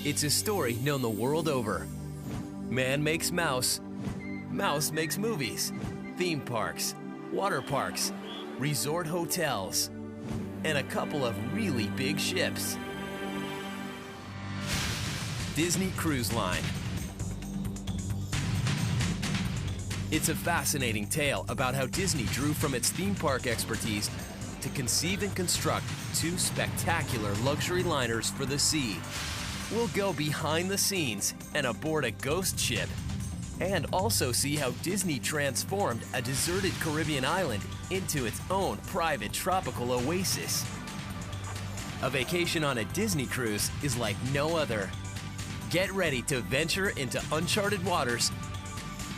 It's a story known the world over. Man makes mouse, mouse makes movies, theme parks, water parks, resort hotels, and a couple of really big ships. Disney Cruise Line. It's a fascinating tale about how Disney drew from its theme park expertise to conceive and construct two spectacular luxury liners for the sea. We'll go behind the scenes and aboard a ghost ship, and also see how Disney transformed a deserted Caribbean island into its own private tropical oasis. A vacation on a Disney cruise is like no other. Get ready to venture into uncharted waters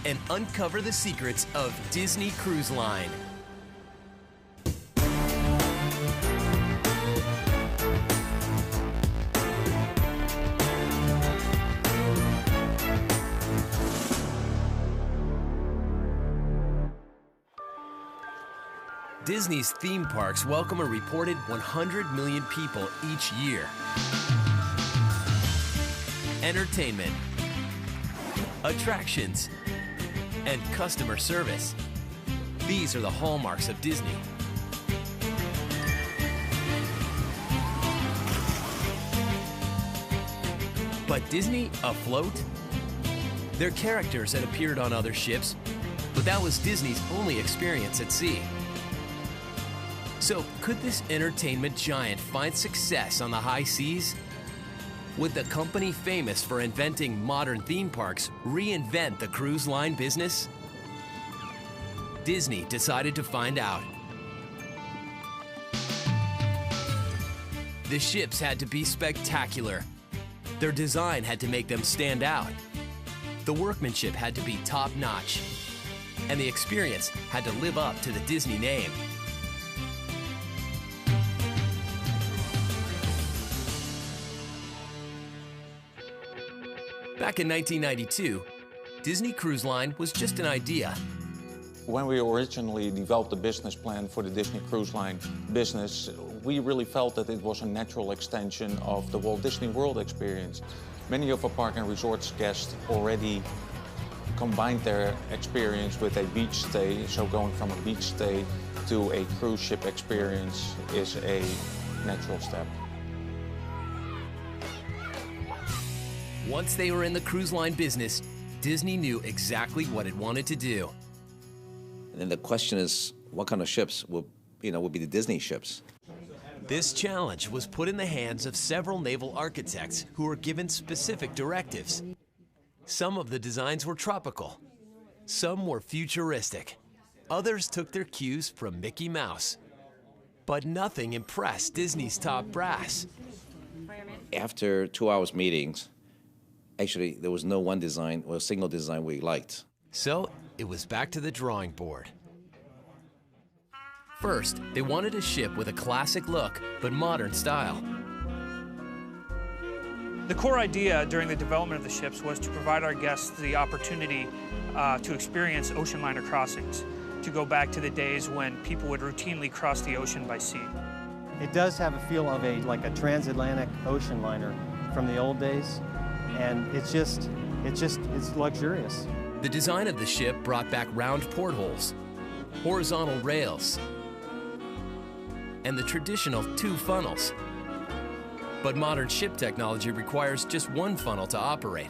and uncover the secrets of Disney Cruise Line. Disney's theme parks welcome a reported 100 million people each year. Entertainment, attractions, and customer service. These are the hallmarks of Disney. But Disney afloat? They're characters that appeared on other ships, but that was Disney's only experience at sea. So, could this entertainment giant find success on the high seas? Would the company famous for inventing modern theme parks reinvent the cruise line business? Disney decided to find out. The ships had to be spectacular. Their design had to make them stand out. The workmanship had to be top-notch. And the experience had to live up to the Disney name. Back in 1992, Disney Cruise Line was just an idea. When we originally developed the business plan for the Disney Cruise Line business, we really felt that it was a natural extension of the Walt Disney World experience. Many of our park and resorts guests already combined their experience with a beach stay, so going from a beach stay to a cruise ship experience is a natural step. Once they were in the cruise line business, Disney knew exactly what it wanted to do. And then the question is, what kind of ships will be the Disney ships? This challenge was put in the hands of several naval architects who were given specific directives. Some of the designs were tropical, some were futuristic, others took their cues from Mickey Mouse. But nothing impressed Disney's top brass. After 2 hours meetings, actually, there was no one design or a single design we liked. So it was back to the drawing board. First, they wanted a ship with a classic look, but modern style. The core idea during the development of the ships was to provide our guests the opportunity to experience ocean liner crossings, to go back to the days when people would routinely cross the ocean by sea. It does have a feel of like a transatlantic ocean liner from the old days. And it's luxurious. The design of the ship brought back round portholes, horizontal rails, and the traditional 2 funnels. But modern ship technology requires just one funnel to operate.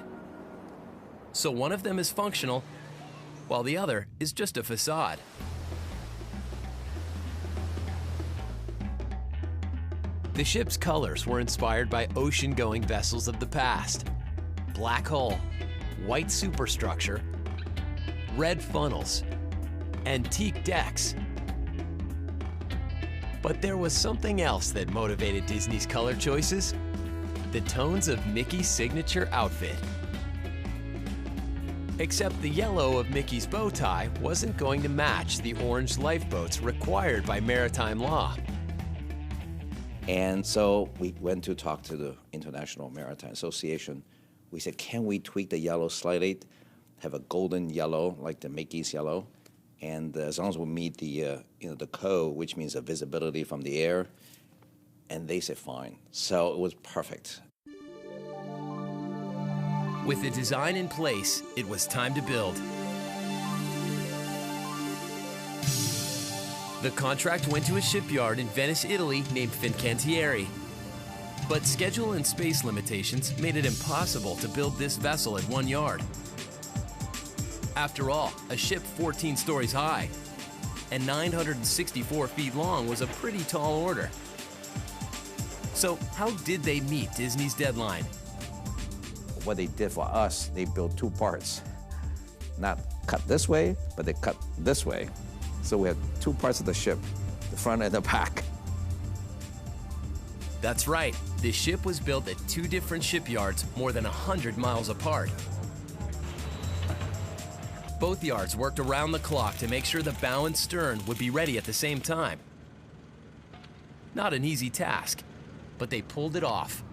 So one of them is functional, while the other is just a facade. The ship's colors were inspired by ocean-going vessels of the past. Black hull, white superstructure, red funnels, antique decks. But there was something else that motivated Disney's color choices: the tones of Mickey's signature outfit. Except the yellow of Mickey's bow tie wasn't going to match the orange lifeboats required by maritime law. And so we went to talk to the International Maritime Association. We said, can we tweak the yellow slightly, have a golden yellow like the Mickey's yellow, and as long as we meet the the code, which means the visibility from the air, and they said fine. So it was perfect. With the design in place, it was time to build. The contract went to a shipyard in Venice, Italy named Fincantieri. But schedule and space limitations made it impossible to build this vessel at one yard. After all, a ship 14 stories high and 964 feet long was a pretty tall order. So how did they meet Disney's deadline? What they did for us, they built two parts. Not cut this way, but they cut this way. So we had two parts of the ship, the front and the back. That's right. The ship was built at two different shipyards more than 100 miles apart. Both yards worked around the clock to make sure the bow and stern would be ready at the same time. Not an easy task, but they pulled it off.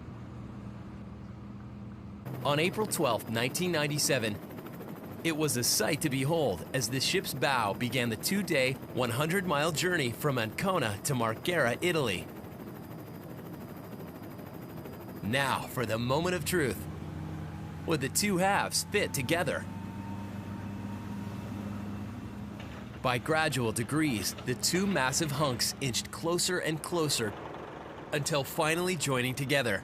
On April 12, 1997, it was a sight to behold as the ship's bow began the two-day, 100-mile journey from Ancona to Marghera, Italy. Now for the moment of truth. Would the two halves fit together? By gradual degrees, the two massive hunks inched closer and closer until finally joining together.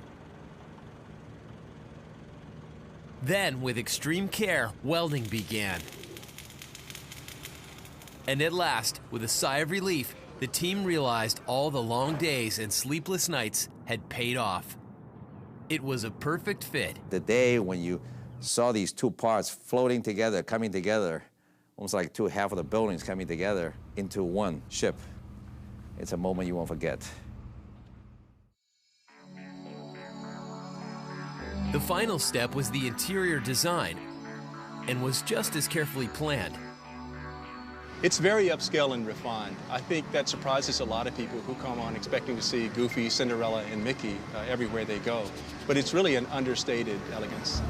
Then, with extreme care, welding began. And at last, with a sigh of relief, the team realized all the long days and sleepless nights had paid off. It was a perfect fit. The day when you saw these two parts floating together, coming together, almost like two half of the buildings coming together into one ship, it's a moment you won't forget. The final step was the interior design, and was just as carefully planned. It's very upscale and refined. I think that surprises a lot of people who come on expecting to see Goofy, Cinderella, and Mickey everywhere they go. But it's really an understated elegance.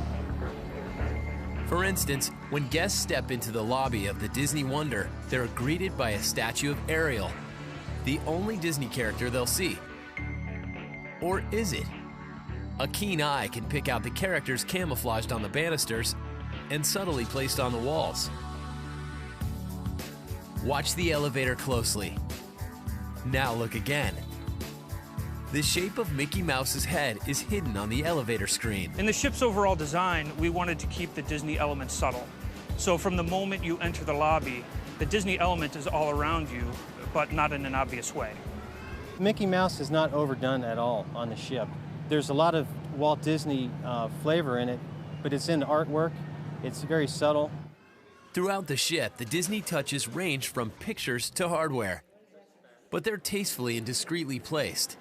For instance, when guests step into the lobby of the Disney Wonder, they're greeted by a statue of Ariel, the only Disney character they'll see. Or is it? A keen eye can pick out the characters camouflaged on the banisters and subtly placed on the walls. Watch the elevator closely. Now look again. The shape of Mickey Mouse's head is hidden on the elevator screen. In the ship's overall design, we wanted to keep the Disney element subtle. So from the moment you enter the lobby, the Disney element is all around you, but not in an obvious way. Mickey Mouse is not overdone at all on the ship. There's a lot of Walt Disney flavor in it, but it's in the artwork. It's very subtle. Throughout the ship, the Disney touches range from pictures to hardware, but they're tastefully and discreetly placed.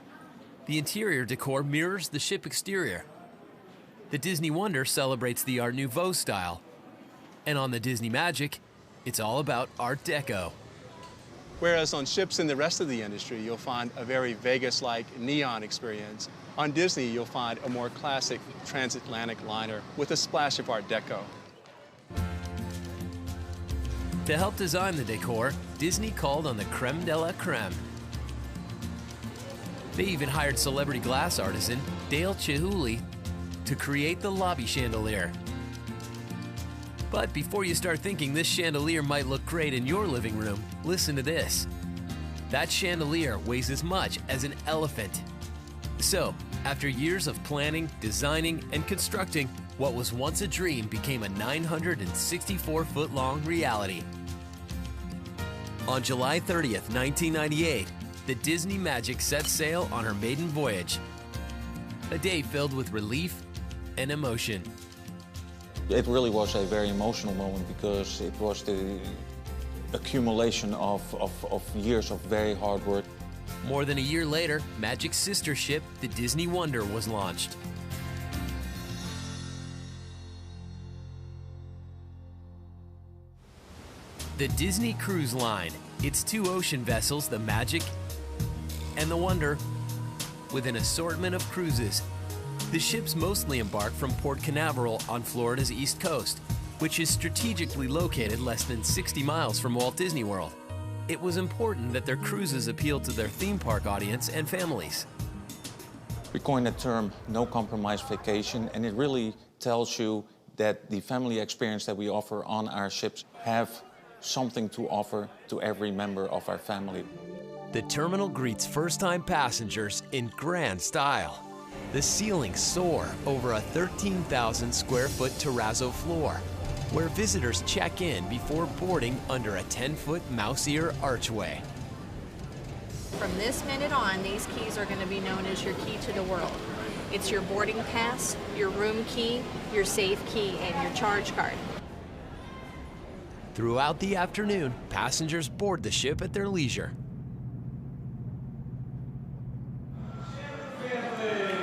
The interior decor mirrors the ship exterior. The Disney Wonder celebrates the Art Nouveau style, and on the Disney Magic, it's all about Art Deco. Whereas on ships in the rest of the industry, you'll find a very Vegas-like neon experience. On Disney, you'll find a more classic transatlantic liner with a splash of Art Deco. To help design the decor, Disney called on the creme de la creme. They even hired celebrity glass artisan Dale Chihuly to create the lobby chandelier. But before you start thinking this chandelier might look great in your living room, listen to this. That chandelier weighs as much as an elephant. So, after years of planning, designing, and constructing, what was once a dream became a 964-foot-long reality. On July 30th, 1998, the Disney Magic set sail on her maiden voyage. A day filled with relief and emotion. It really was a very emotional moment because it was the accumulation of years of very hard work. More than a year later, Magic's sister ship, the Disney Wonder, was launched. The Disney Cruise Line, its two ocean vessels, the Magic and the Wonder, with an assortment of cruises. The ships mostly embark from Port Canaveral on Florida's East Coast, which is strategically located less than 60 miles from Walt Disney World. It was important that their cruises appealed to their theme park audience and families. We coined the term no compromise vacation, and it really tells you that the family experience that we offer on our ships have something to offer to every member of our family. The terminal greets first-time passengers in grand style. The ceilings soar over a 13,000 square foot terrazzo floor, where visitors check in before boarding under a 10-foot mouse ear archway. From this minute on, these keys are going to be known as your key to the world. It's your boarding pass, your room key, your safe key, and your charge card. Throughout the afternoon, passengers board the ship at their leisure.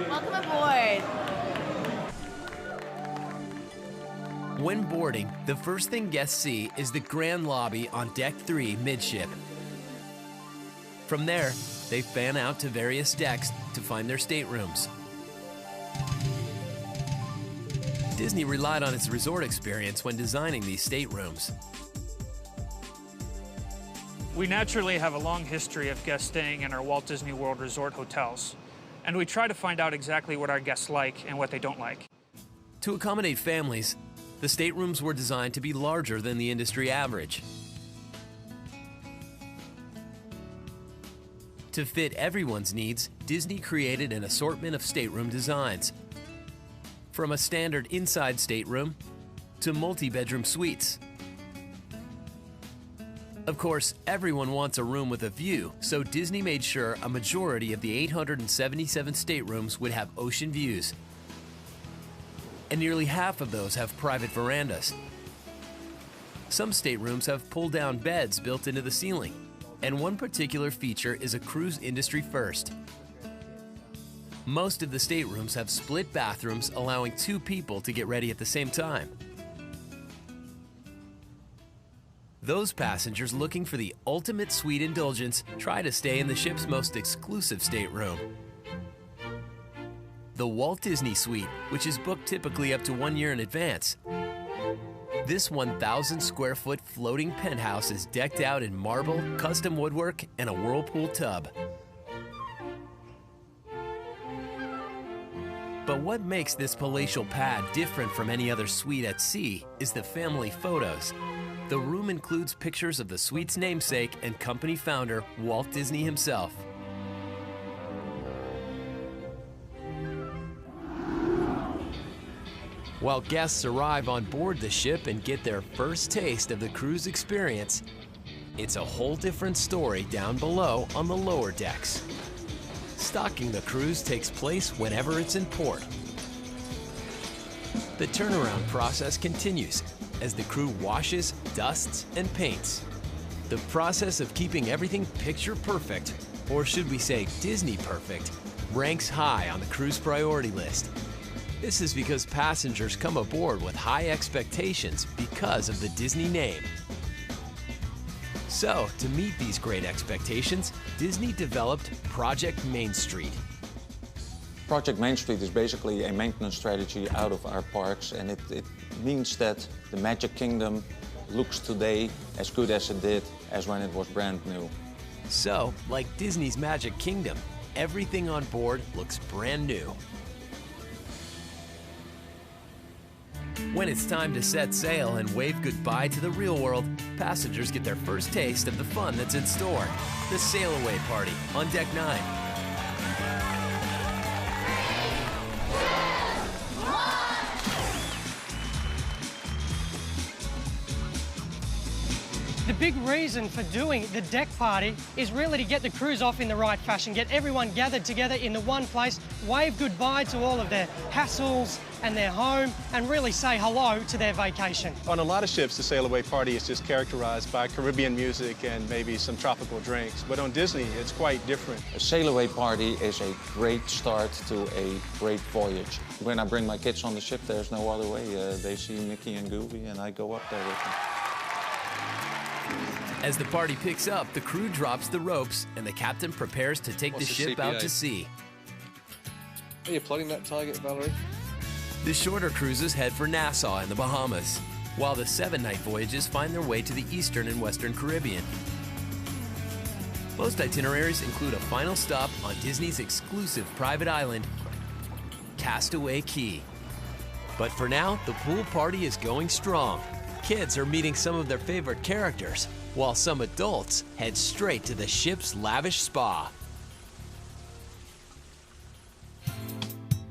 Welcome aboard. When boarding, the first thing guests see is the grand lobby on Deck 3 midship. From there, they fan out to various decks to find their staterooms. Disney relied on its resort experience when designing these staterooms. We naturally have a long history of guests staying in our Walt Disney World Resort hotels, and we try to find out exactly what our guests like and what they don't like. To accommodate families, the staterooms were designed to be larger than the industry average. To fit everyone's needs, Disney created an assortment of stateroom designs. From a standard inside stateroom to multi-bedroom suites. Of course, everyone wants a room with a view, so Disney made sure a majority of the 877 staterooms would have ocean views. And nearly half of those have private verandas. Some staterooms have pull-down beds built into the ceiling, and one particular feature is a cruise industry first. Most of the staterooms have split bathrooms, allowing 2 people to get ready at the same time. Those passengers looking for the ultimate suite indulgence try to stay in the ship's most exclusive stateroom. The Walt Disney Suite, which is booked typically up to 1 year in advance. This 1,000 square foot floating penthouse is decked out in marble, custom woodwork, and a whirlpool tub. But what makes this palatial pad different from any other suite at sea is the family photos. The room includes pictures of the suite's namesake and company founder, Walt Disney himself. While guests arrive on board the ship and get their first taste of the cruise experience, it's a whole different story down below on the lower decks. Stocking the cruise takes place whenever it's in port. The turnaround process continues as the crew washes, dusts, and paints. The process of keeping everything picture perfect, or should we say Disney perfect, ranks high on the cruise priority list. This is because passengers come aboard with high expectations because of the Disney name. So, to meet these great expectations, Disney developed Project Main Street. Project Main Street is basically a maintenance strategy out of our parks, and it means that the Magic Kingdom looks today as good as it did as when it was brand new. So, like Disney's Magic Kingdom, everything on board looks brand new. When it's time to set sail and wave goodbye to the real world, passengers get their first taste of the fun that's in store. The Sail Away Party on Deck 9. The big reason for doing the deck party is really to get the cruise off in the right fashion, get everyone gathered together in the one place, wave goodbye to all of their hassles and their home, and really say hello to their vacation. On a lot of ships, the Sail Away Party is just characterized by Caribbean music and maybe some tropical drinks. But on Disney, it's quite different. A Sail Away Party is a great start to a great voyage. When I bring my kids on the ship, there's no other way. They see Mickey and Goofy, and I go up there with them. As the party picks up, the crew drops the ropes and the captain prepares to take the ship out to sea. Are you plugging that target, Valerie? The shorter cruises head for Nassau in the Bahamas, while the 7-night voyages find their way to the Eastern and Western Caribbean. Most itineraries include a final stop on Disney's exclusive private island, Castaway Cay. But for now, the pool party is going strong. Kids are meeting some of their favorite characters, while some adults head straight to the ship's lavish spa.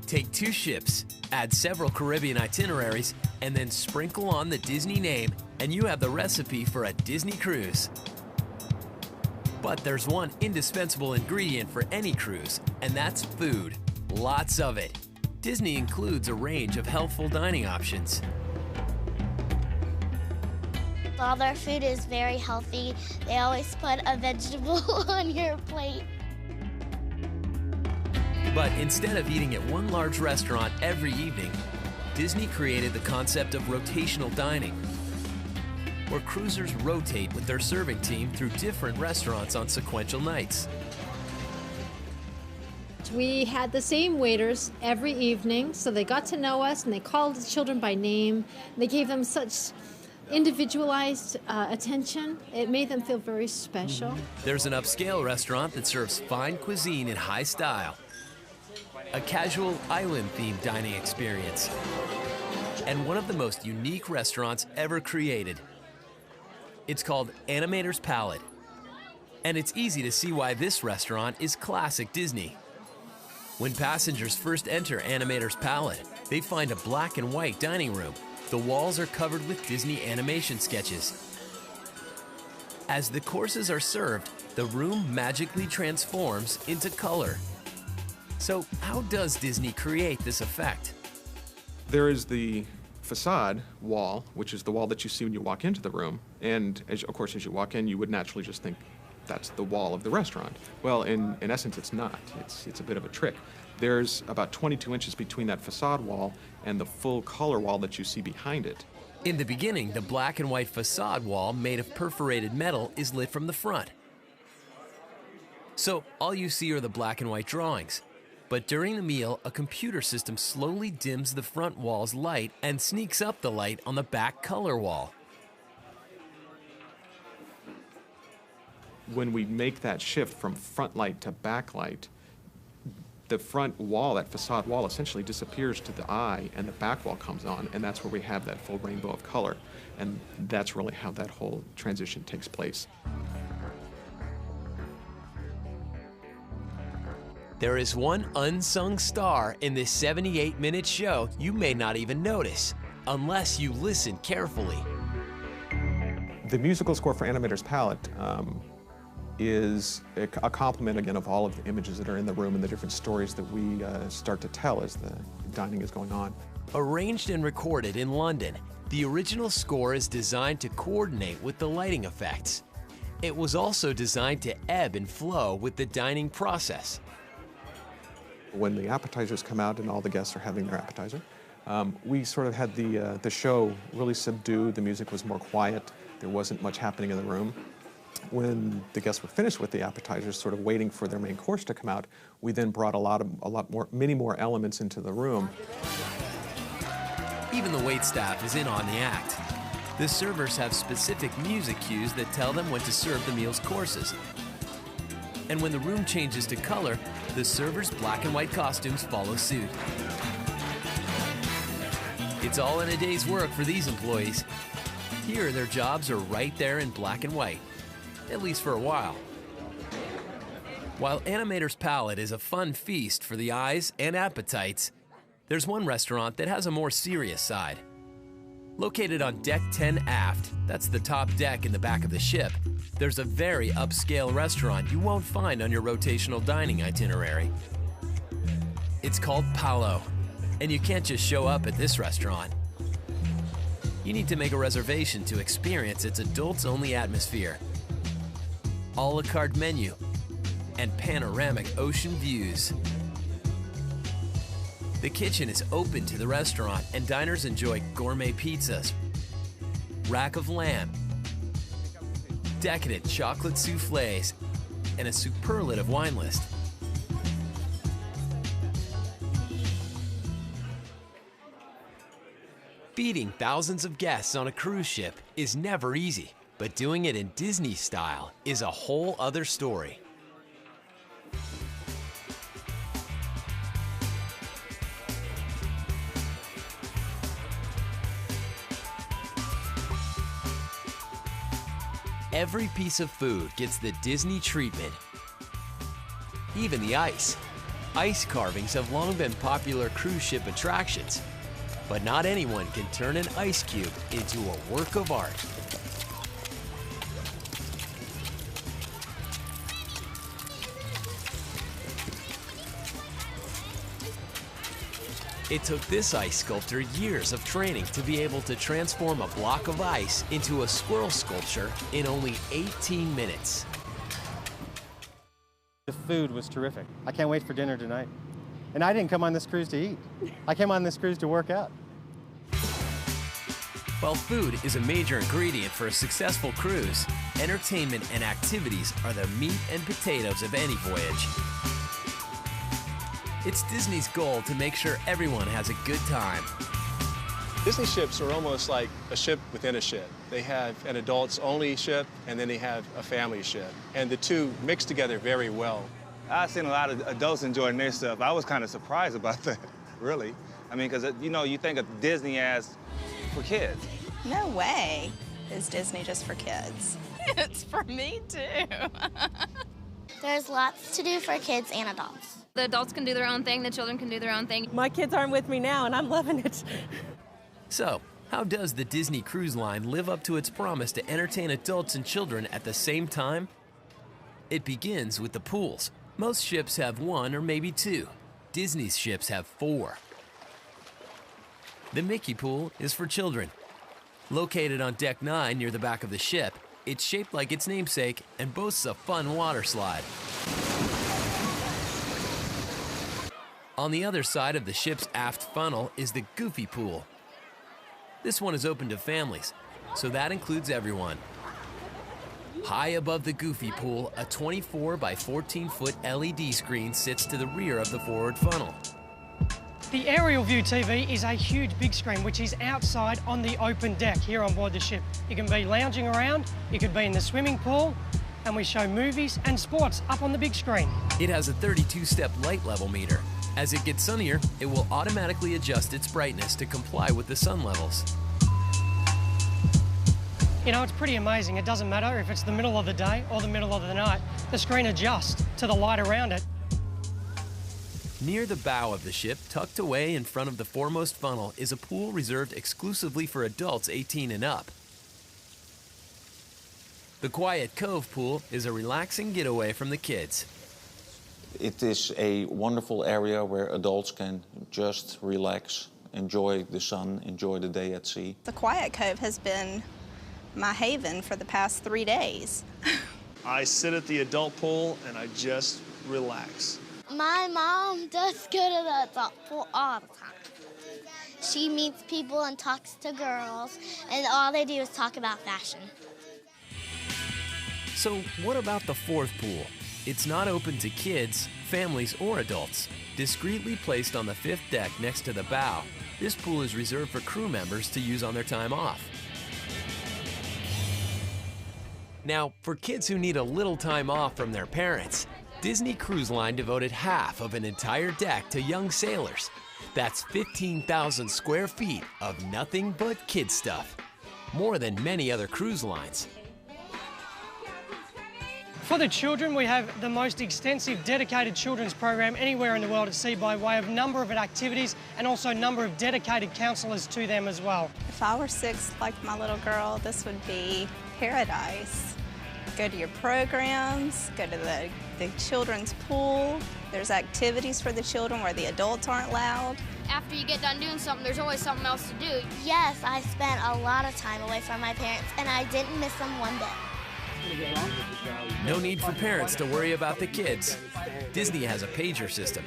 Take 2 ships, add several Caribbean itineraries, and then sprinkle on the Disney name, and you have the recipe for a Disney cruise. But there's one indispensable ingredient for any cruise, and that's food. Lots of it. Disney includes a range of healthful dining options. All their food is very healthy. They always put a vegetable on your plate. But instead of eating at one large restaurant every evening, Disney created the concept of rotational dining, where cruisers rotate with their serving team through different restaurants on sequential nights. We had the same waiters every evening, so they got to know us and they called the children by name. They gave them such individualized attention. It made them feel very special. There's an upscale restaurant that serves fine cuisine in high style, a casual island-themed dining experience, and one of the most unique restaurants ever created. It's called Animator's Palette, and it's easy to see why this restaurant is classic Disney. When passengers first enter Animator's Palette, they find a black and white dining room. The walls are covered with Disney animation sketches. As the courses are served, the room magically transforms into color. So how does Disney create this effect? There is the facade wall, which is the wall that you see when you walk into the room. And of course, as you walk in, you would naturally just think that's the wall of the restaurant. Well, in essence, it's not. It's a bit of a trick. There's about 22 inches between that facade wall and the full color wall that you see behind it. In the beginning, the black and white facade wall made of perforated metal is lit from the front. So all you see are the black and white drawings. But during the meal, a computer system slowly dims the front wall's light and sneaks up the light on the back color wall. When we make that shift from front light to back light, the front wall, that facade wall, essentially disappears to the eye and the back wall comes on, and that's where we have that full rainbow of color. And that's really how that whole transition takes place. There is one unsung star in this 78-minute show you may not even notice, unless you listen carefully. The musical score for Animator's Palette is a complement, again, of all of the images that are in the room and the different stories that we start to tell as the dining is going on. Arranged and recorded in London, the original score is designed to coordinate with the lighting effects. It was also designed to ebb and flow with the dining process. When the appetizers come out and all the guests are having their appetizer, we sort of had the show really subdued. The music was more quiet. There wasn't much happening in the room. When the guests were finished with the appetizers, sort of waiting for their main course to come out, we then brought many more elements into the room. Even the waitstaff is in on the act. The servers have specific music cues that tell them when to serve the meal's courses. And when the room changes to color, the servers' black and white costumes follow suit. It's all in a day's work for these employees. Here, their jobs are right there in black and white, at least for a while. While Animator's Palette is a fun feast for the eyes and appetites, there's one restaurant that has a more serious side. Located on Deck 10 aft, that's the top deck in the back of the ship, there's a very upscale restaurant you won't find on your rotational dining itinerary. It's called Palo, and you can't just show up at this restaurant. You need to make a reservation to experience its adults-only atmosphere, a la carte menu, and panoramic ocean views. The kitchen is open to the restaurant, and diners enjoy gourmet pizzas, rack of lamb, decadent chocolate soufflés, and a superlative wine list. Feeding thousands of guests on a cruise ship is never easy, but doing it in Disney style is a whole other story. Every piece of food gets the Disney treatment. Even the ice. Ice carvings have long been popular cruise ship attractions, but not anyone can turn an ice cube into a work of art. It took this ice sculptor years of training to be able to transform a block of ice into a squirrel sculpture in only 18 minutes. The food was terrific. I can't wait for dinner tonight. And I didn't come on this cruise to eat. I came on this cruise to work out. While food is a major ingredient for a successful cruise, entertainment and activities are the meat and potatoes of any voyage. It's Disney's goal to make sure everyone has a good time. Disney ships are almost like a ship within a ship. They have an adults-only ship, and then they have a family ship. And the two mix together very well. I've seen a lot of adults enjoying their stuff. I was kind of surprised about that, really. I mean, because, you know, you think of Disney as for kids. No way is Disney just for kids. It's for me, too. There's lots to do for kids and adults. The adults can do their own thing, the children can do their own thing. My kids aren't with me now, and I'm loving it. So, how does the Disney Cruise Line live up to its promise to entertain adults and children at the same time? It begins with the pools. Most ships have one or maybe two. Disney's ships have 4. The Mickey pool is for children. Located on Deck 9 near the back of the ship, it's shaped like its namesake and boasts a fun water slide. On the other side of the ship's aft funnel is the Goofy pool. This one is open to families, so that includes everyone. High above the Goofy pool, a 24 by 14-foot LED screen sits to the rear of the forward funnel. The aerial view TV is a huge big screen which is outside on the open deck here on board the ship. You can be lounging around, you could be in the swimming pool, and we show movies and sports up on the big screen. It has a 32-step light level meter. As it gets sunnier, it will automatically adjust its brightness to comply with the sun levels. You know, it's pretty amazing. It doesn't matter if it's the middle of the day or the middle of the night. The screen adjusts to the light around it. Near the bow of the ship, tucked away in front of the foremost funnel, is a pool reserved exclusively for adults 18 and up. The Quiet Cove pool is a relaxing getaway from the kids. It is a wonderful area where adults can just relax, enjoy the sun, enjoy the day at sea. The Quiet Cove has been my haven for the past 3 days. I sit at the adult pool and I just relax. My mom does go to the adult pool all the time. She meets people and talks to girls, and all they do is talk about fashion. So what about the fourth pool? It's not open to kids, families, or adults. Discreetly placed on the 5th deck next to the bow, this pool is reserved for crew members to use on their time off. Now, for kids who need a little time off from their parents, Disney Cruise Line devoted half of an entire deck to young sailors. That's 15,000 square feet of nothing but kid stuff. More than many other cruise lines. For the children, we have the most extensive dedicated children's program anywhere in the world at sea by way of number of activities and also number of dedicated counsellors to them as well. If I were 6 like my little girl, this would be paradise. Go to your programs, go to the children's pool. There's activities for the children where the adults aren't allowed. After you get done doing something, there's always something else to do. Yes, I spent a lot of time away from my parents, and I didn't miss them one day. No need for parents to worry about the kids. Disney has a pager system.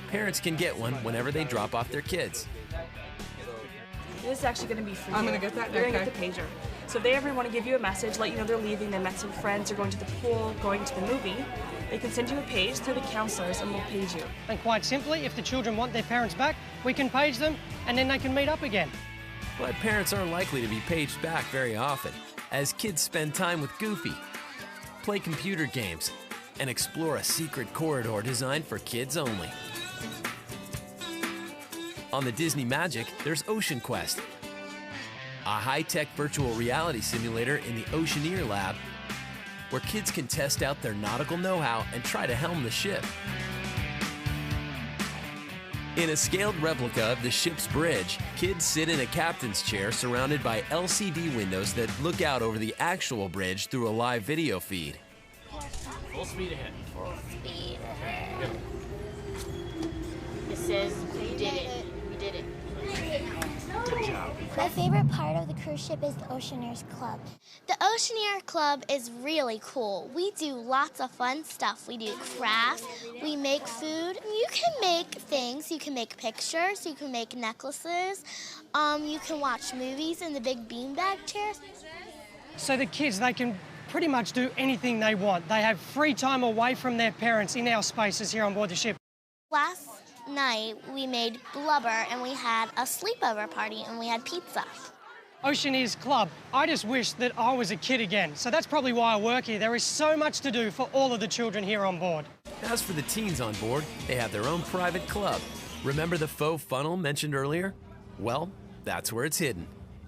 Parents can get one whenever they drop off their kids. This is actually going to be for you. I'm going to get that? You're Okay. going to get the pager. So if they ever want to give you a message, let you know they're leaving, they met some friends, they're going to the pool, going to the movie, they can send you a page through the counselors and we'll page you. And quite simply, if the children want their parents back, we can page them and then they can meet up again. But parents aren't likely to be paged back very often, as kids spend time with Goofy, play computer games, and explore a secret corridor designed for kids only. On the Disney Magic, there's Ocean Quest, a high-tech virtual reality simulator in the Oceaneer Lab, where kids can test out their nautical know-how and try to helm the ship. In a scaled replica of the ship's bridge, kids sit in a captain's chair surrounded by LCD windows that look out over the actual bridge through a live video feed. Full speed ahead. Full speed ahead. It says we did it. We did it. Good job. My favorite part of the cruise ship is the Oceaneers Club. The Oceaneer Club is really cool. We do lots of fun stuff. We do crafts, we make food. You can make things. You can make pictures, you can make necklaces. You can watch movies in the big beanbag chairs. So the kids, they can pretty much do anything they want. They have free time away from their parents in our spaces here on board the ship. Last night we made blubber and we had a sleepover party and we had pizza. Oceaneers Club. I just wish that I was a kid again. So that's probably why I work here. There is so much to do for all of the children here on board. As for the teens on board, they have their own private club. Remember the faux funnel mentioned earlier? Well, that's where it's hidden.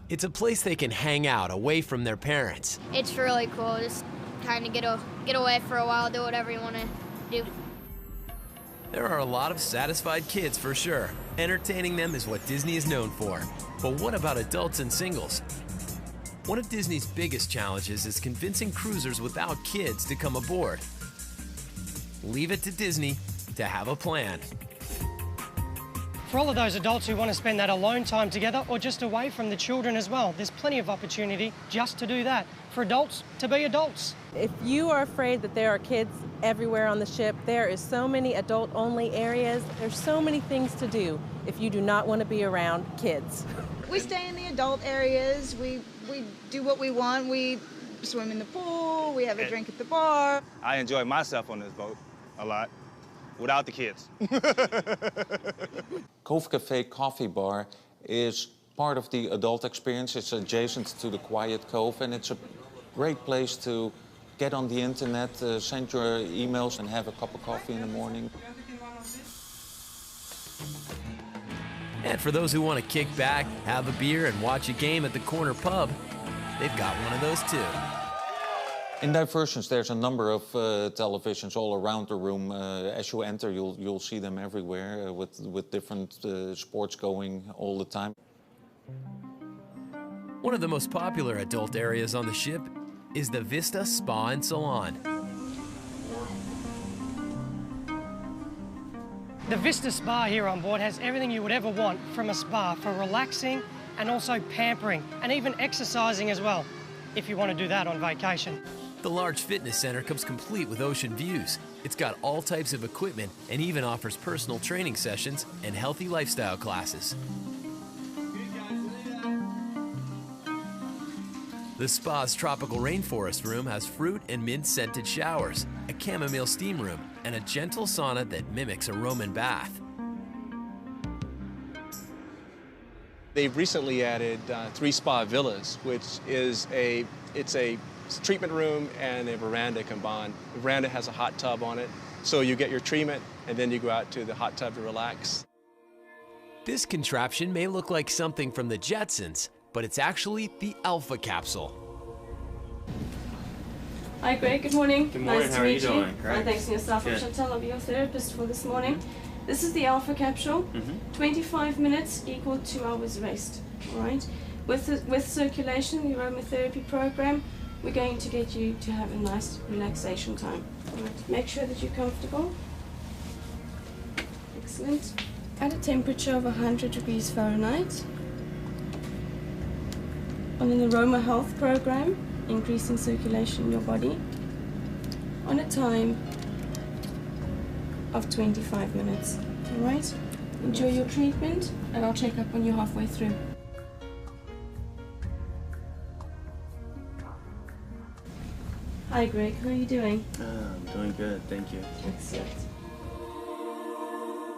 It's a place they can hang out away from their parents. It's really cool. Just kind of get away for a while, do whatever you want to do. There are a lot of satisfied kids for sure. Entertaining them is what Disney is known for. But what about adults and singles? One of Disney's biggest challenges is convincing cruisers without kids to come aboard. Leave it to Disney to have a plan. For all of those adults who want to spend that alone time together or just away from the children as well, there's plenty of opportunity just to do that. For adults to be adults. If you are afraid that there are kids everywhere on the ship, there is so many adult-only areas. There's so many things to do if you do not want to be around kids. We stay in the adult areas. We do what we want. We swim in the pool. We have a drink at the bar. I enjoy myself on this boat a lot, without the kids. Cove Cafe Coffee Bar is part of the adult experience. It's adjacent to the Quiet Cove, and it's a great place to get on the internet, send your emails, and have a cup of coffee in the morning. And for those who want to kick back, have a beer, and watch a game at the corner pub, they've got one of those too. In Diversions, there's a number of televisions all around the room. As you enter, you'll see them everywhere with different sports going all the time. One of the most popular adult areas on the ship is the Vista Spa and Salon. The Vista Spa here on board has everything you would ever want from a spa for relaxing and also pampering and even exercising as well, if you want to do that on vacation. The large fitness center comes complete with ocean views. It's got all types of equipment and even offers personal training sessions and healthy lifestyle classes. The spa's tropical rainforest room has fruit and mint-scented showers, a chamomile steam room, and a gentle sauna that mimics a Roman bath. They've recently added 3 spa villas, which is a treatment room and a veranda combined. The veranda has a hot tub on it, so you get your treatment and then you go out to the hot tub to relax. This contraption may look like something from the Jetsons, but it's actually the Alpha Capsule. Hi Greg, good morning. Good morning, nice how to are meet you doing? Great. Thanks to yourself. I'm Good. Chantal, I'll be your therapist for this morning. This is the Alpha Capsule. 25 minutes equal 2 hours rest, all right? With circulation, the aromatherapy program, we're going to get you to have a nice relaxation time. All right. Make sure that you're comfortable. Excellent. At a temperature of 100 degrees Fahrenheit. On an aroma health program, increasing circulation in your body. On a time of 25 minutes. All right? Enjoy your treatment, and I'll check up on you halfway through. Hi Greg, how are you doing? I'm doing good, thank you. Excellent.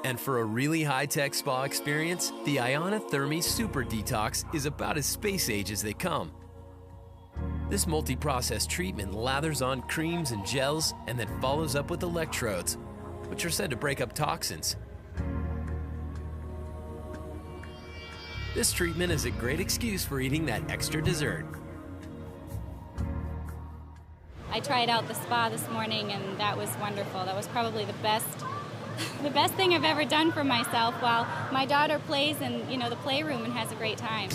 And for a really high-tech spa experience, the Iona Thermi Super Detox is about as space age as they come. This multi-process treatment lathers on creams and gels and then follows up with electrodes, which are said to break up toxins. This treatment is a great excuse for eating that extra dessert. I tried out the spa this morning, and that was wonderful. That was probably the best thing I've ever done for myself while my daughter plays in, you know, the playroom and has a great time.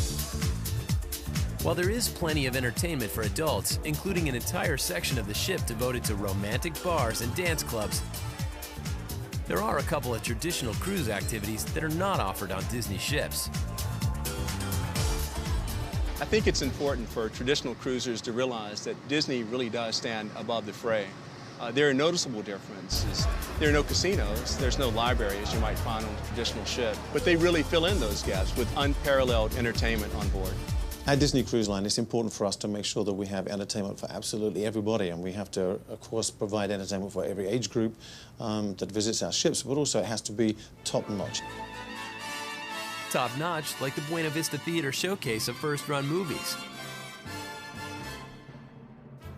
While there is plenty of entertainment for adults, including an entire section of the ship devoted to romantic bars and dance clubs, there are a couple of traditional cruise activities that are not offered on Disney ships. I think it's important for traditional cruisers to realize that Disney really does stand above the fray. There are noticeable differences. There are no casinos, there's no library as you might find on a traditional ship, but they really fill in those gaps with unparalleled entertainment on board. At Disney Cruise Line, it's important for us to make sure that we have entertainment for absolutely everybody, and we have to, of course, provide entertainment for every age group that visits our ships, but also it has to be top-notch. Top-notch, like the Buena Vista Theater showcase of first-run movies.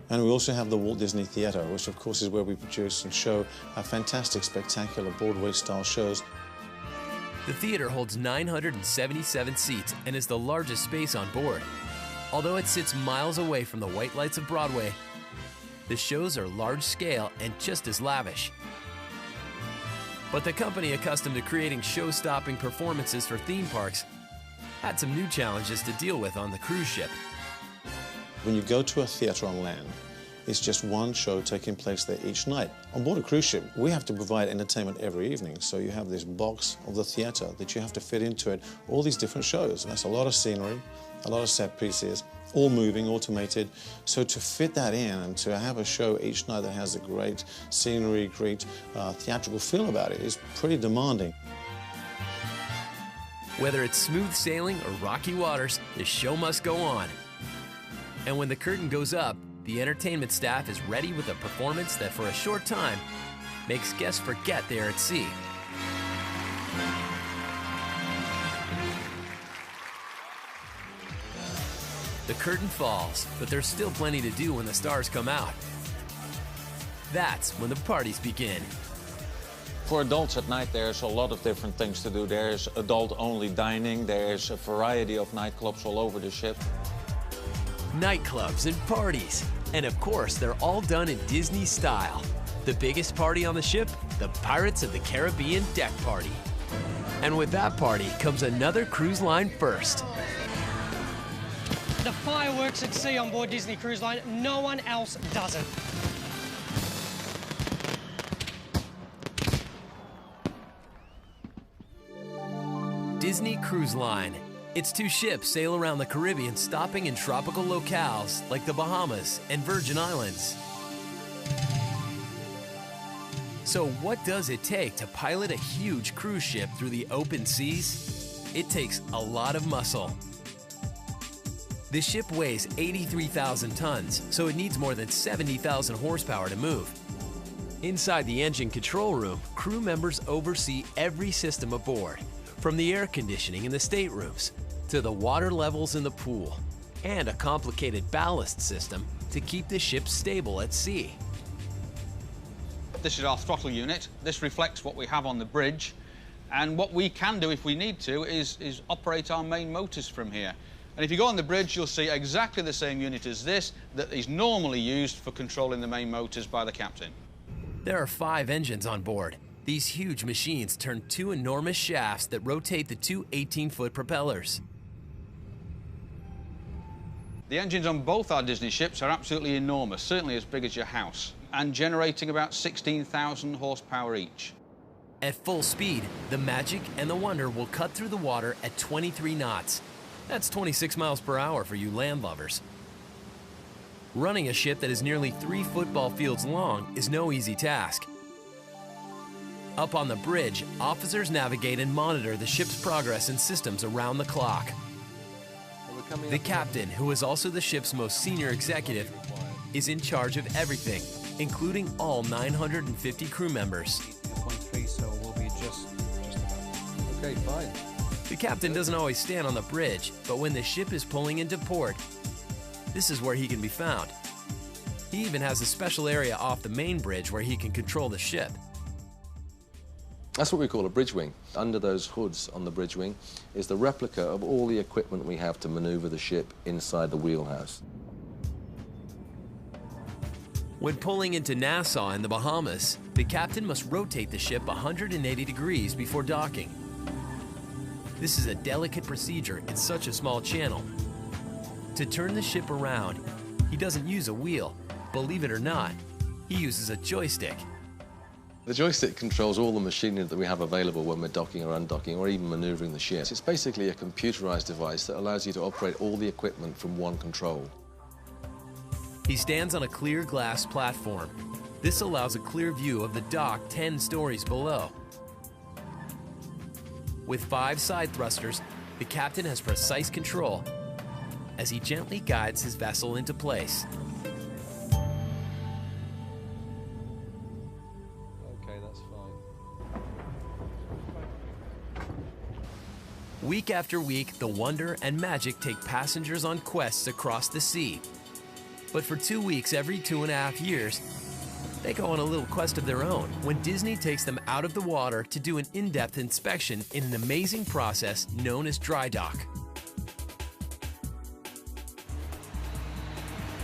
And we also have the Walt Disney Theater, which of course is where we produce and show our fantastic, spectacular Broadway-style shows. The theater holds 977 seats and is the largest space on board. Although it sits miles away from the white lights of Broadway, the shows are large-scale and just as lavish. But the company accustomed to creating show-stopping performances for theme parks had some new challenges to deal with on the cruise ship. When you go to a theater on land, it's just one show taking place there each night. On board a cruise ship, we have to provide entertainment every evening, so you have this box of the theater that you have to fit into it, all these different shows. That's a lot of scenery, a lot of set pieces, all moving, automated. So to fit that in and to have a show each night that has a great scenery, great theatrical feel about it is pretty demanding. Whether it's smooth sailing or rocky waters, the show must go on. And when the curtain goes up, the entertainment staff is ready with a performance that for a short time makes guests forget they're at sea. The curtain falls, but there's still plenty to do when the stars come out. That's when the parties begin. For adults at night, there's a lot of different things to do. There's adult-only dining, there's a variety of nightclubs all over the ship. Nightclubs and parties. And of course, they're all done in Disney style. The biggest party on the ship, the Pirates of the Caribbean deck party. And with that party comes another cruise line first. The fireworks at sea on board Disney Cruise Line, no one else does it. Disney Cruise Line. Its two ships sail around the Caribbean, stopping in tropical locales like the Bahamas and Virgin Islands. So what does it take to pilot a huge cruise ship through the open seas? It takes a lot of muscle. The ship weighs 83,000 tons, so it needs more than 70,000 horsepower to move. Inside the engine control room, crew members oversee every system aboard, from the air conditioning in the staterooms to the water levels in the pool, and a complicated ballast system to keep the ship stable at sea. This is our throttle unit. This reflects what we have on the bridge, and what we can do if we need to is operate our main motors from here. And if you go on the bridge, you'll see exactly the same unit as this that is normally used for controlling the main motors by the captain. There are 5 engines on board. These huge machines turn 2 enormous shafts that rotate the 2 18-foot propellers. The engines on both our Disney ships are absolutely enormous, certainly as big as your house, and generating about 16,000 horsepower each. At full speed, the Magic and the Wonder will cut through the water at 23 knots. That's 26 miles per hour for you land lovers. Running a ship that is nearly 3 football fields long is no easy task. Up on the bridge, officers navigate and monitor the ship's progress and systems around the clock. The captain, who is also the ship's most senior executive, is in charge of everything, including all 950 crew members. So we'll be just about. Okay, fine. The captain doesn't always stand on the bridge, but when the ship is pulling into port, this is where he can be found. He even has a special area off the main bridge where he can control the ship. That's what we call a bridge wing. Under those hoods on the bridge wing is the replica of all the equipment we have to maneuver the ship inside the wheelhouse. When pulling into Nassau in the Bahamas, the captain must rotate the ship 180 degrees before docking. This is a delicate procedure in such a small channel. To turn the ship around, he doesn't use a wheel. Believe it or not, he uses a joystick. The joystick controls all the machinery that we have available when we're docking or undocking or even maneuvering the ship. It's basically a computerized device that allows you to operate all the equipment from one control. He stands on a clear glass platform. This allows a clear view of the dock 10 stories below. With 5 side thrusters, the captain has precise control as he gently guides his vessel into place. Okay, that's fine. Week after week, the wonder and magic take passengers on quests across the sea. But for 2 weeks every 2.5 years, they go on a little quest of their own when Disney takes them out of the water to do an in-depth inspection in an amazing process known as dry dock.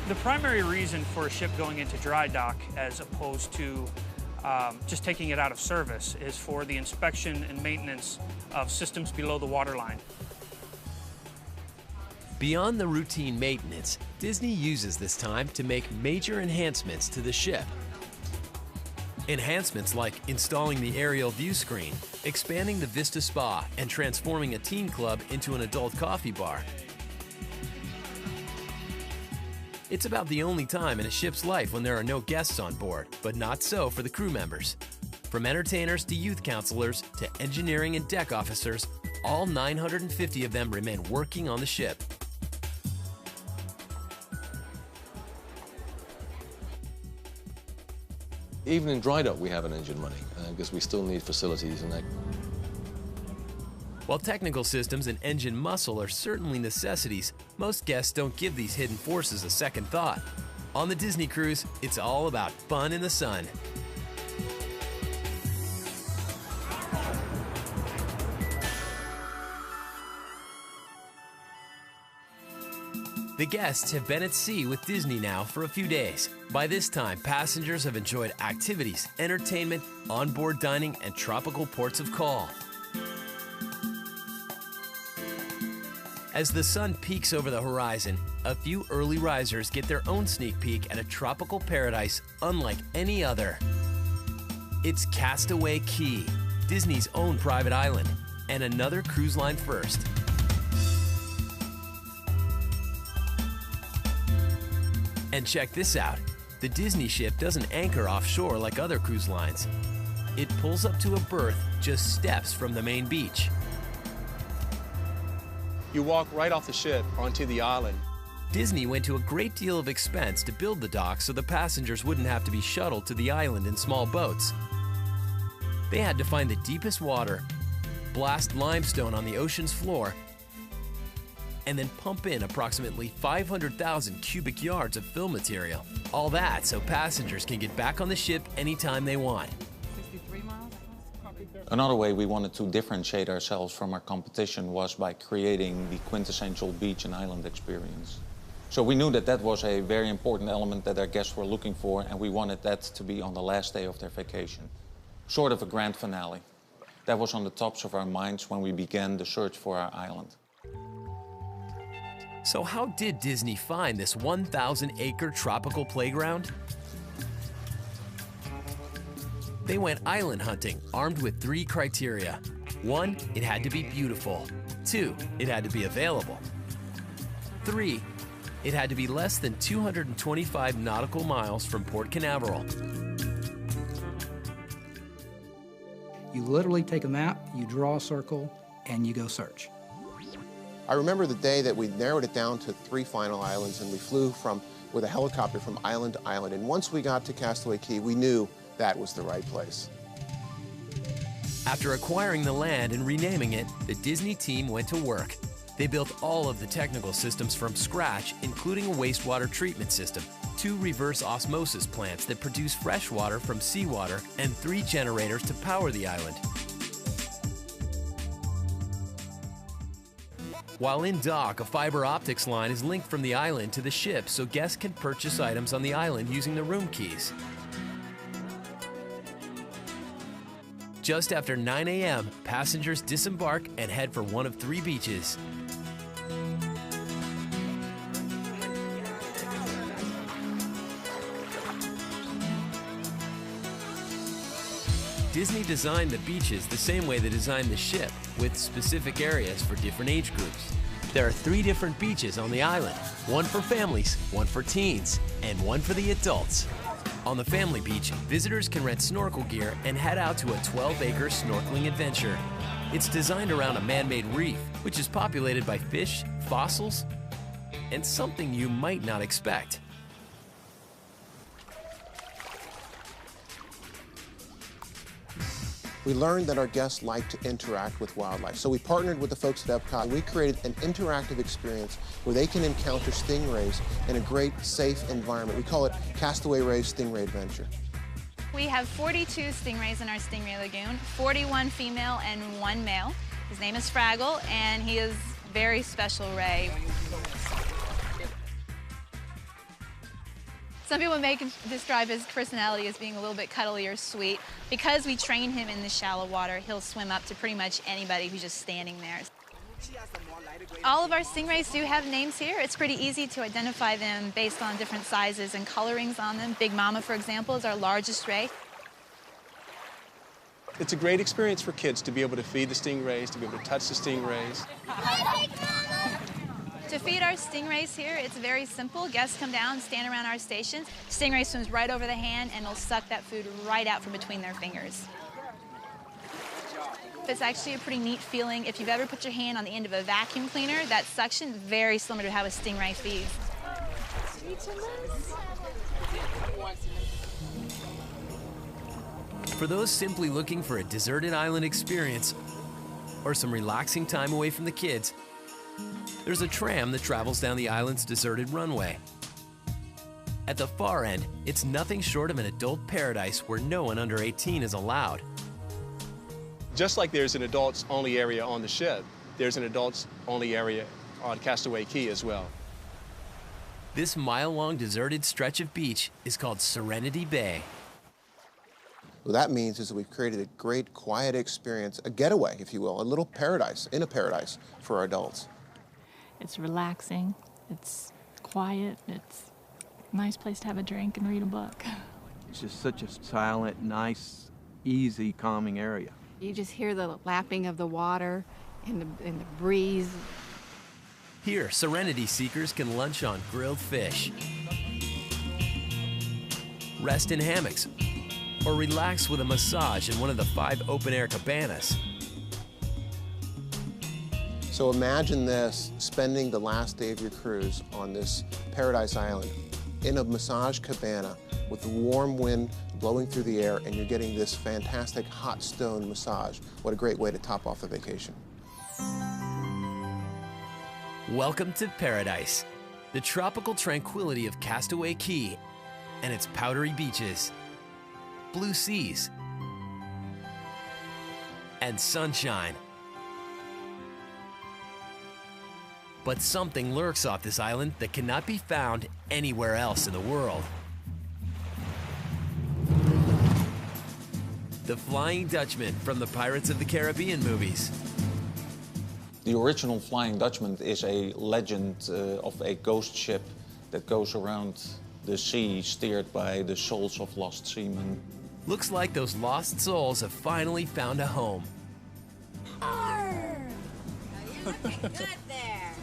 The primary reason for a ship going into dry dock as opposed to just taking it out of service is for the inspection and maintenance of systems below the waterline. Beyond the routine maintenance, Disney uses this time to make major enhancements to the ship. Enhancements like installing the aerial view screen, expanding the Vista Spa, and transforming a teen club into an adult coffee bar. It's about the only time in a ship's life when there are no guests on board, but not so for the crew members. From entertainers to youth counselors to engineering and deck officers, all 950 of them remain working on the ship. Even in dry dock, we have an engine running because we still need facilities and that. While technical systems and engine muscle are certainly necessities, most guests don't give these hidden forces a second thought. On the Disney Cruise, it's all about fun in the sun. The guests have been at sea with Disney now for a few days. By this time, passengers have enjoyed activities, entertainment, onboard dining, and tropical ports of call. As the sun peaks over the horizon, a few early risers get their own sneak peek at a tropical paradise unlike any other. It's Castaway Cay, Disney's own private island, and another cruise line first. And check this out, the Disney ship doesn't anchor offshore like other cruise lines. It pulls up to a berth just steps from the main beach. You walk right off the ship onto the island. Disney went to a great deal of expense to build the dock so the passengers wouldn't have to be shuttled to the island in small boats. They had to find the deepest water, blast limestone on the ocean's floor, and then pump in approximately 500,000 cubic yards of fill material. All that so passengers can get back on the ship anytime they want. Another way we wanted to differentiate ourselves from our competition was by creating the quintessential beach and island experience. So we knew that that was a very important element that our guests were looking for, and we wanted that to be on the last day of their vacation. Sort of a grand finale. That was on the tops of our minds when we began the search for our island. So how did Disney find this 1,000-acre tropical playground? They went island hunting, armed with 3 criteria. 1, it had to be beautiful. 2, it had to be available. 3, it had to be less than 225 nautical miles from Port Canaveral. You literally take a map, you draw a circle, and you go search. I remember the day that we narrowed it down to 3 final islands, and we flew with a helicopter from island to island. And once we got to Castaway Cay, we knew that was the right place. After acquiring the land and renaming it, the Disney team went to work. They built all of the technical systems from scratch, including a wastewater treatment system, 2 reverse osmosis plants that produce fresh water from seawater, and 3 generators to power the island. While in dock, a fiber optics line is linked from the island to the ship so guests can purchase items on the island using the room keys. Just after 9 a.m., passengers disembark and head for one of 3 beaches. Disney designed the beaches the same way they designed the ship, with specific areas for different age groups. There are 3 different beaches on the island, one for families, one for teens, and one for the adults. On the family beach, visitors can rent snorkel gear and head out to a 12-acre snorkeling adventure. It's designed around a man-made reef, which is populated by fish, fossils, and something you might not expect. We learned that our guests like to interact with wildlife, so we partnered with the folks at Epcot. We created an interactive experience where they can encounter stingrays in a great, safe environment. We call it Castaway Ray's Stingray Adventure. We have 42 stingrays in our Stingray Lagoon, 41 female and 1 male. His name is Fraggle, and he is a very special ray. Some people may describe his personality as being a little bit cuddly or sweet. Because we train him in the shallow water, he'll swim up to pretty much anybody who's just standing there. All of our stingrays do have names here. It's pretty easy to identify them based on different sizes and colorings on them. Big Mama, for example, is our largest ray. It's a great experience for kids to be able to feed the stingrays, to be able to touch the stingrays. To feed our stingrays here, it's very simple. Guests come down, stand around our stations. Stingray swims right over the hand, and they'll suck that food right out from between their fingers. It's actually a pretty neat feeling. If you've ever put your hand on the end of a vacuum cleaner, that suction, very similar to how a stingray feeds. For those simply looking for a deserted island experience or some relaxing time away from the kids, there's a tram that travels down the island's deserted runway. At the far end, it's nothing short of an adult paradise where no one under 18 is allowed. Just like there's an adults-only area on the ship, there's an adults-only area on Castaway Cay as well. This mile-long deserted stretch of beach is called Serenity Bay. What that means is that we've created a great, quiet experience, a getaway, if you will, a little paradise, in a paradise for our adults. It's relaxing, it's quiet, it's a nice place to have a drink and read a book. It's just such a silent, nice, easy, calming area. You just hear the lapping of the water and the breeze. Here, Serenity seekers can lunch on grilled fish, rest in hammocks, or relax with a massage in one of the 5 open-air cabanas. So imagine this, spending the last day of your cruise on this paradise island in a massage cabana with the warm wind blowing through the air, and you're getting this fantastic hot stone massage. What a great way to top off a vacation. Welcome to paradise, the tropical tranquility of Castaway Cay and its powdery beaches, blue seas, and sunshine. But something lurks off this island that cannot be found anywhere else in the world. The Flying Dutchman from the Pirates of the Caribbean movies. The original Flying Dutchman is a legend of a ghost ship that goes around the sea, steered by the souls of lost seamen. Looks like those lost souls have finally found a home. Arr! You're looking good there.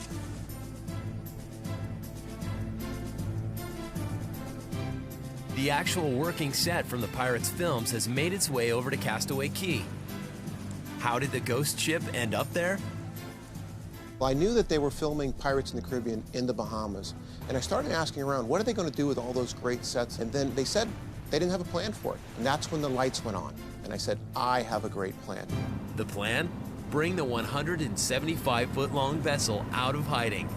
The actual working set from the Pirates films has made its way over to Castaway Cay. How did the ghost ship end up there? Well, I knew that they were filming Pirates in the Caribbean in the Bahamas, and I started asking around, what are they going to do with all those great sets? And then they said they didn't have a plan for it, and that's when the lights went on. And I said, I have a great plan. The plan? Bring the 175-foot-long vessel out of hiding.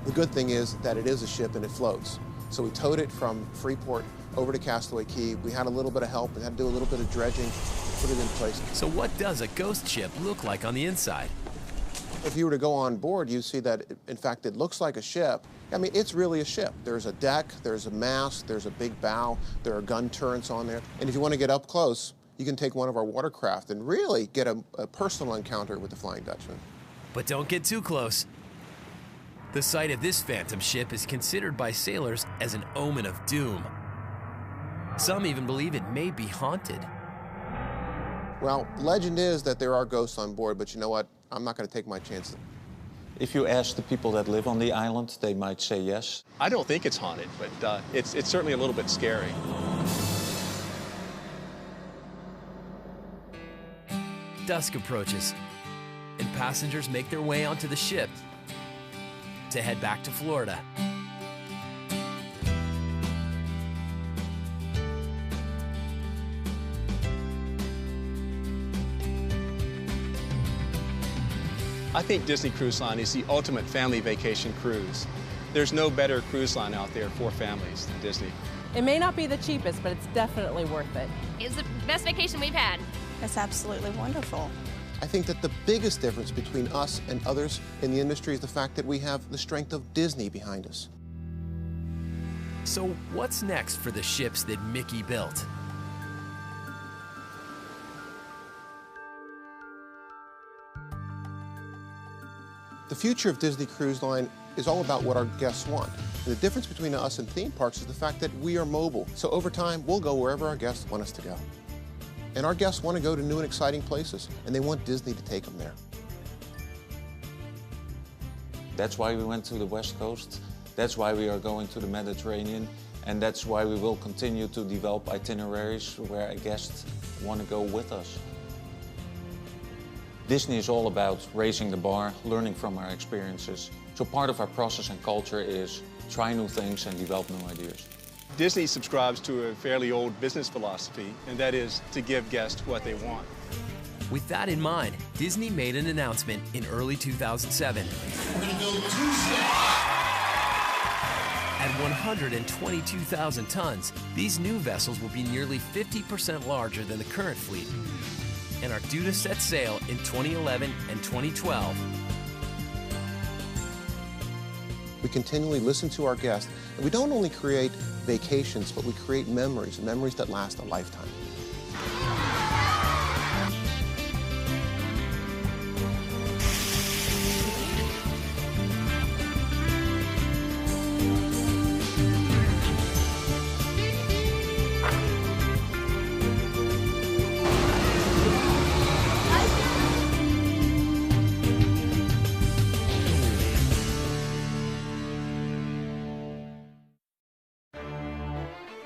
The good thing is that it is a ship and it floats. So we towed it from Freeport over to Castaway Cay. We had a little bit of help. We had to do a little bit of dredging, put it in place. So what does a ghost ship look like on the inside? If you were to go on board, you see that, in fact, it looks like a ship. I mean, it's really a ship. There's a deck, there's a mast, there's a big bow, there are gun turrets on there. And if you want to get up close, you can take one of our watercraft and really get a personal encounter with the Flying Dutchman. But don't get too close. The sight of this phantom ship is considered by sailors as an omen of doom. Some even believe it may be haunted. Well, legend is that there are ghosts on board, but you know what? I'm not going to take my chances. If you ask the people that live on the island, they might say yes. I don't think it's haunted, but it's certainly a little bit scary. Dusk approaches, and passengers make their way onto the ship to head back to Florida. I think Disney Cruise Line is the ultimate family vacation cruise. There's no better cruise line out there for families than Disney. It may not be the cheapest, but it's definitely worth it. It's the best vacation we've had. It's absolutely wonderful. I think that the biggest difference between us and others in the industry is the fact that we have the strength of Disney behind us. So what's next for the ships that Mickey built? The future of Disney Cruise Line is all about what our guests want. And the difference between us and theme parks is the fact that we are mobile. So over time, we'll go wherever our guests want us to go. And our guests want to go to new and exciting places, and they want Disney to take them there. That's why we went to the West Coast. That's why we are going to the Mediterranean. And that's why we will continue to develop itineraries where a guest want to go with us. Disney is all about raising the bar, learning from our experiences. So part of our process and culture is try new things and develop new ideas. Disney subscribes to a fairly old business philosophy, and that is to give guests what they want. With that in mind, Disney made an announcement in early 2007. We're going to build 2 ships. At 122,000 tons, these new vessels will be nearly 50% larger than the current fleet and are due to set sail in 2011 and 2012. We continually listen to our guests, and we don't only create vacations, but we create memories, memories that last a lifetime.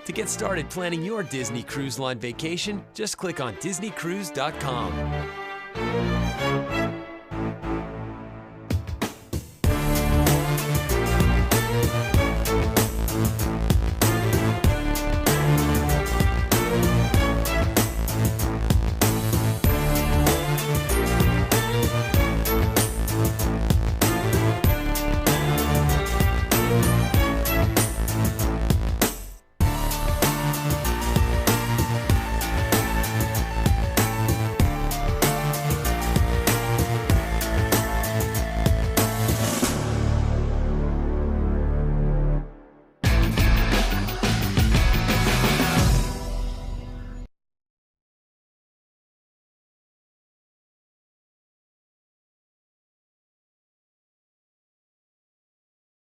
To get started planning your Disney Cruise Line vacation, just click on DisneyCruise.com.